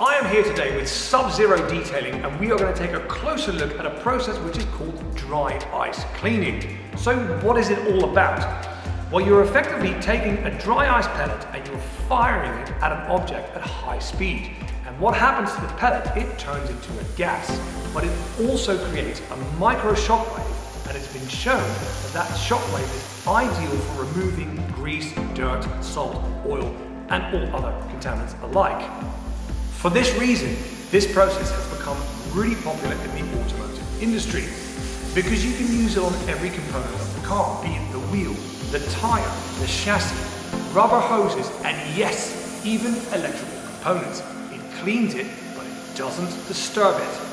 I am here today with Sub-Zero Detailing, and we are going to take a closer look at a process which is called dry ice cleaning. So what is it all about? Well, you're effectively taking a dry ice pellet and you're firing it at an object at high speed. And what happens to the pellet? It turns into a gas, but it also creates a micro shockwave, and it's been shown that that shockwave is ideal for removing grease, dirt, salt, oil, and all other contaminants alike. For this reason, this process has become really popular in the automotive industry because you can use it on every component of the car, be it the wheel, the tire, the chassis, rubber hoses, and yes, even electrical components. It cleans it, but it doesn't disturb it.